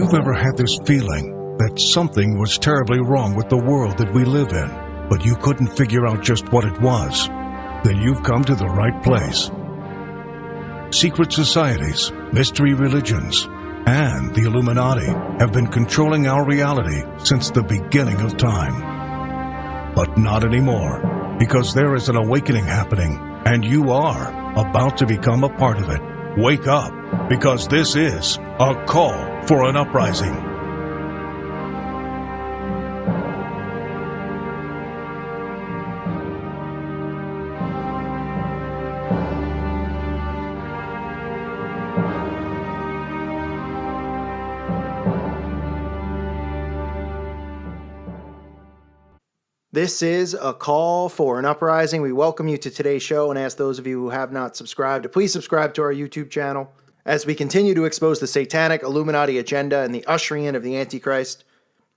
you've ever had this feeling that something was terribly wrong with the world that we live in, but you couldn't figure out just what it was, then you've come to the right place. Secret societies, mystery religions, and the Illuminati have been controlling our reality since the beginning of time. But not anymore, because there is an awakening happening, and you are about to become a part of it. Wake up, because this is a call for an uprising. This is a call for an uprising. We welcome you to today's show and ask those of you who have not subscribed to please subscribe to our YouTube channel as we continue to expose the satanic Illuminati agenda and the ushering in of the Antichrist.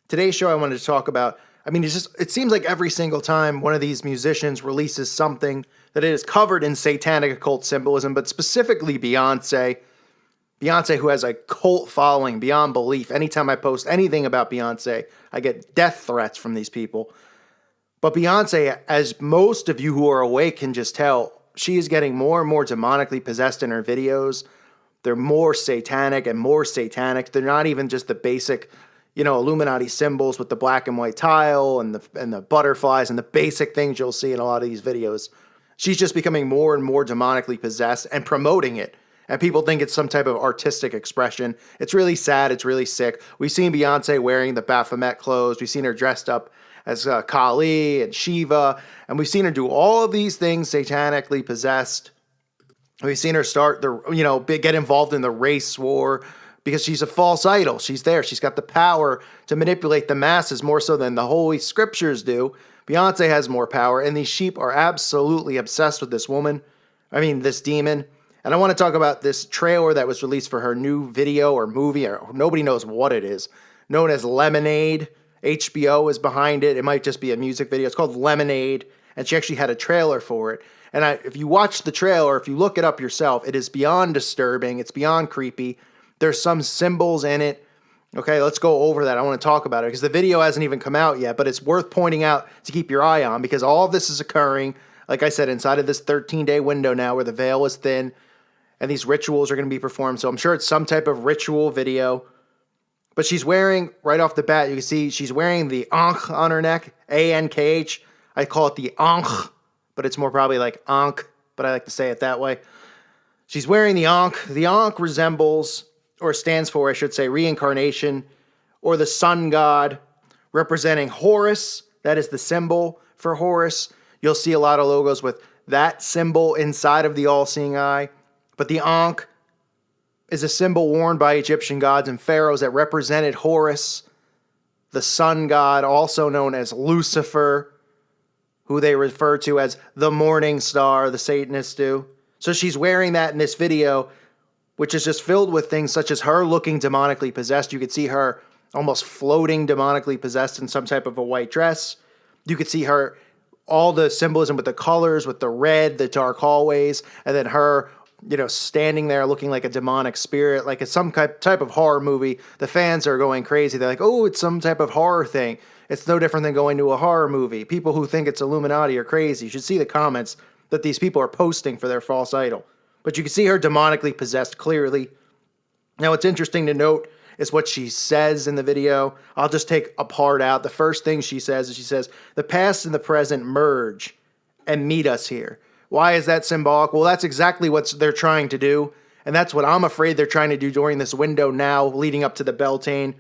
Today's show I wanted to talk about, it seems like every single time one of these musicians releases something that it is covered in satanic occult symbolism, but specifically Beyonce. Beyonce, who has a cult following beyond belief. Anytime I post anything about Beyonce, I get death threats from these people. But Beyonce, as most of you who are awake can just tell, she is getting more and more demonically possessed in her videos. They're more satanic and more satanic. They're not even just the basic, Illuminati symbols with the black and white tile and the butterflies and the basic things you'll see in a lot of these videos. She's just becoming more and more demonically possessed and promoting it. And people think it's some type of artistic expression. It's really sad. It's really sick. We've seen Beyonce wearing the Baphomet clothes. We've seen her dressed up as Kali and Shiva, and we've seen her do all of these things satanically possessed. We've seen her start get involved in the race war because she's a false idol. She's there. She's got the power to manipulate the masses more so than the Holy Scriptures do. Beyonce has more power, and these sheep are absolutely obsessed with this demon. And I want to talk about this trailer that was released for her new video or movie, or nobody knows what it is, known as Lemonade. HBO is behind it. It might just be a music video. It's called Lemonade, and she actually had a trailer for it. And if you watch the trailer, if you look it up yourself, it is beyond disturbing. It's beyond creepy. There's some symbols in it. Okay, let's go over that. I want to talk about it because the video hasn't even come out yet, but it's worth pointing out to keep your eye on because all of this is occurring, like I said, inside of this 13-day window now where the veil is thin and these rituals are going to be performed. So I'm sure it's some type of ritual video. But she's wearing, right off the bat, you can see she's wearing the Ankh on her neck, A-N-K-H. I call it the Ankh, but it's more probably like Ankh, but I like to say it that way. She's wearing the Ankh. The Ankh resembles, or stands for, I should say, reincarnation, or the sun god, representing Horus. That is the symbol for Horus. You'll see a lot of logos with that symbol inside of the all-seeing eye. But the Ankh is a symbol worn by Egyptian gods and pharaohs that represented Horus, the sun god, also known as Lucifer, who they refer to as the morning star, the Satanists do. So she's wearing that in this video, which is just filled with things such as her looking demonically possessed. You could see her almost floating demonically possessed in some type of a white dress. You could see her, all the symbolism with the colors, with the red, the dark hallways, and then her standing there looking like a demonic spirit, like it's some type of horror movie. The fans are going crazy. They're like, oh, it's some type of horror thing. It's no different than going to a horror movie. People who think it's Illuminati are crazy. You should see the comments that these people are posting for their false idol. But you can see her demonically possessed clearly. Now, what's interesting to note is what she says in the video. I'll just take a part out. The first thing she says is the past and the present merge and meet us here. Why is that symbolic? Well, that's exactly what they're trying to do. And that's what I'm afraid they're trying to do during this window now, leading up to the Beltane,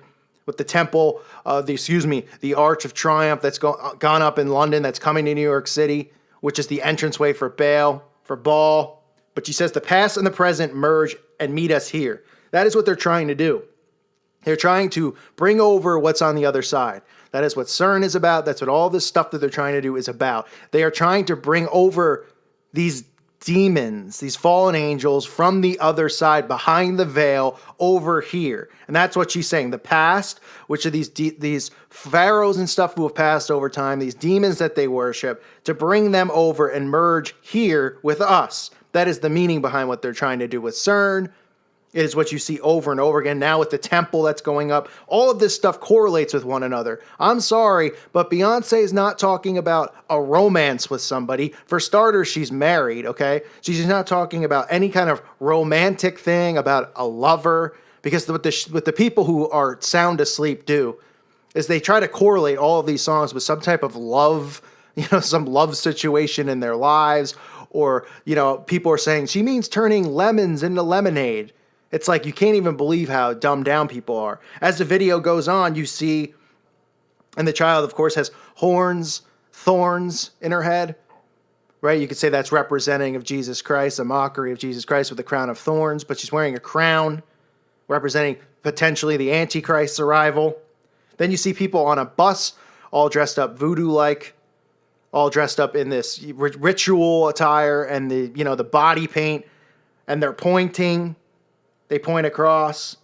with the temple, the Arch of Triumph that's gone up in London, that's coming to New York City, which is the entranceway for Baal. But she says the past and the present merge and meet us here. That is what they're trying to do. They're trying to bring over what's on the other side. That is what CERN is about. That's what all this stuff that they're trying to do is about. They are trying to bring over these demons, these fallen angels from the other side, behind the veil, over here. And that's what she's saying. The past, which are these pharaohs and stuff who have passed over time, these demons that they worship, to bring them over and merge here with us. That is the meaning behind what they're trying to do with CERN It is what you see over and over again. Now with the temple that's going up, all of this stuff correlates with one another. I'm sorry, but Beyonce is not talking about a romance with somebody. For starters, she's married, okay? She's not talking about any kind of romantic thing, about a lover, because what the people who are sound asleep do is they try to correlate all of these songs with some type of love, some love situation in their lives, or, people are saying she means turning lemons into lemonade. It's like you can't even believe how dumbed down people are. As the video goes on, you see, and the child, of course, has thorns in her head, right? You could say that's representing of Jesus Christ, a mockery of Jesus Christ with a crown of thorns, but she's wearing a crown representing potentially the Antichrist's arrival. Then you see people on a bus all dressed up voodoo-like, all dressed up in this ritual attire and the body paint, and they're pointing. They point across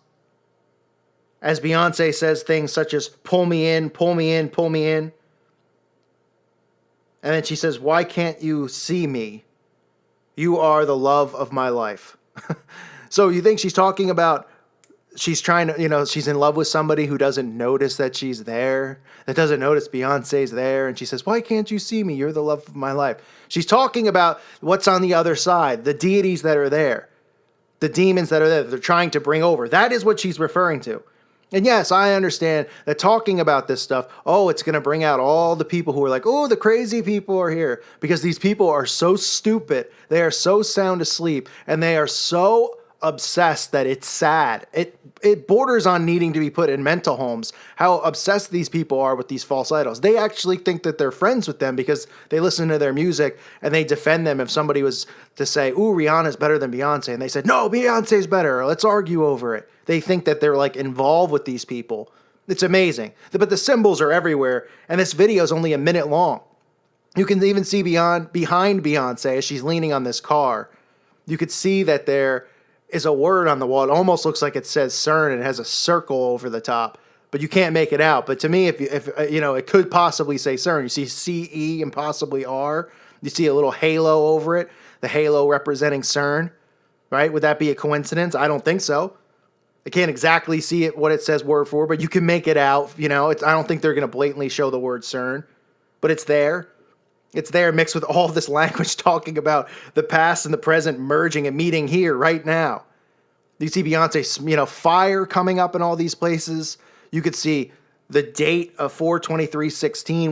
as Beyonce says things such as, pull me in, pull me in, pull me in. And then she says, why can't you see me? You are the love of my life. So you think she's talking about, she's trying to, she's in love with somebody who doesn't notice that she's there, that doesn't notice Beyonce's there. And she says, why can't you see me? You're the love of my life. She's talking about what's on the other side, the deities that are there. The demons that are there, that they're trying to bring over. That is what she's referring to. And yes, I understand that talking about this stuff, it's going to bring out all the people who are like, the crazy people are here. Because these people are so stupid. They are so sound asleep. And they are so obsessed that it's sad. It borders on needing to be put in mental homes, how obsessed these people are with these false idols. They actually think that they're friends with them because they listen to their music and they defend them. If somebody was to say, Rihanna's better than Beyonce, and they said, no, Beyonce's better, let's argue over it. They think that they're like involved with these people. It's amazing. But the symbols are everywhere, and this video is only a minute long. You can even see behind Beyonce as she's leaning on this car. You could see that there is a word on the wall. It almost looks like it says CERN and it has a circle over the top, but you can't make it out. But to me, if it could possibly say CERN. You see CE and possibly R. You see a little halo over it, the halo representing CERN, right? Would that be a coincidence? I don't think so. I can't exactly see what it says word for, but you can make it out. I don't think they're going to blatantly show the word CERN, but it's there. It's there mixed with all this language talking about the past and the present merging and meeting here right now. You see Beyonce, fire coming up in all these places. You could see the date of 4/23/16,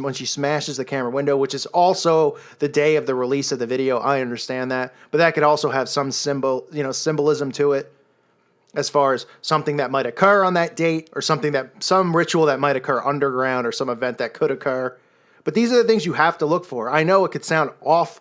when she smashes the camera window, which is also the day of the release of the video. I understand that, but that could also have some symbolism to it, as far as something that might occur on that date, or some ritual that might occur underground, or some event that could occur. But these are the things you have to look for. I know it could sound off,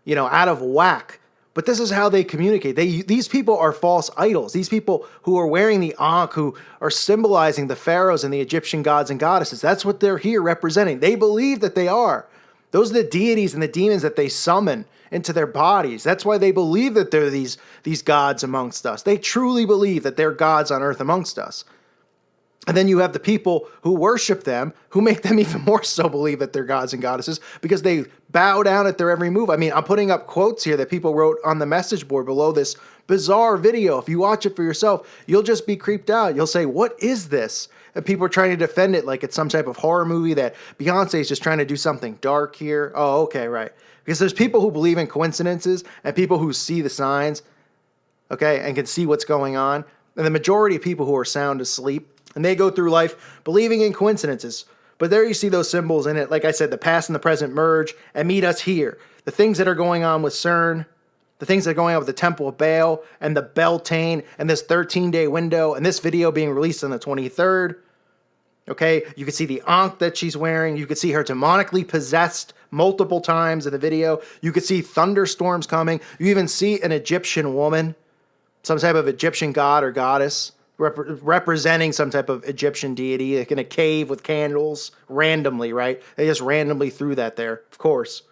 out of whack, but this is how they communicate. These people are false idols. These people who are wearing the Ankh, who are symbolizing the pharaohs and the Egyptian gods and goddesses, that's what they're here representing. They believe that they are. Those are the deities and the demons that they summon into their bodies. That's why they believe that they're these gods amongst us. They truly believe that they're gods on earth amongst us. And then you have the people who worship them, who make them even more so believe that they're gods and goddesses, because they bow down at their every move. I mean, I'm putting up quotes here that people wrote on the message board below this bizarre video. If you watch it for yourself, you'll just be creeped out. You'll say, what is this? And people are trying to defend it like it's some type of horror movie, that Beyonce is just trying to do something dark here. Oh, okay, right. Because there's people who believe in coincidences and people who see the signs, okay, and can see what's going on. And the majority of people who are sound asleep, and they go through life believing in coincidences. But there you see those symbols in it. Like I said, the past and the present merge and meet us here. The things that are going on with CERN, the things that are going on with the Temple of Baal and the Beltane and this 13-day window, and this video being released on the 23rd. Okay, you can see the Ankh that she's wearing. You can see her demonically possessed multiple times in the video. You can see thunderstorms coming. You even see an Egyptian woman, some type of Egyptian god or goddess, representing some type of Egyptian deity, like in a cave with candles, randomly, right? They just randomly threw that there, of course.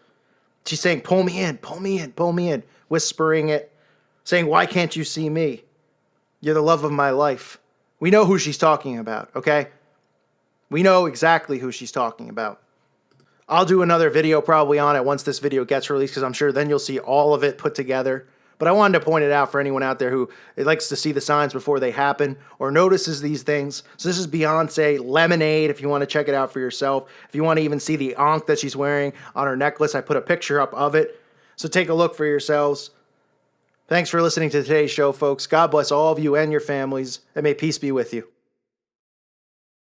She's saying, pull me in, pull me in, pull me in, whispering it, saying, why can't you see me? You're the love of my life. We know who she's talking about, okay? We know exactly who she's talking about. I'll do another video probably on it once this video gets released, because I'm sure then you'll see all of it put together. But I wanted to point it out for anyone out there who likes to see the signs before they happen or notices these things. So this is Beyonce Lemonade, if you want to check it out for yourself. If you want to even see the ankh that she's wearing on her necklace, I put a picture up of it. So take a look for yourselves. Thanks for listening to today's show, folks. God bless all of you and your families, and may peace be with you.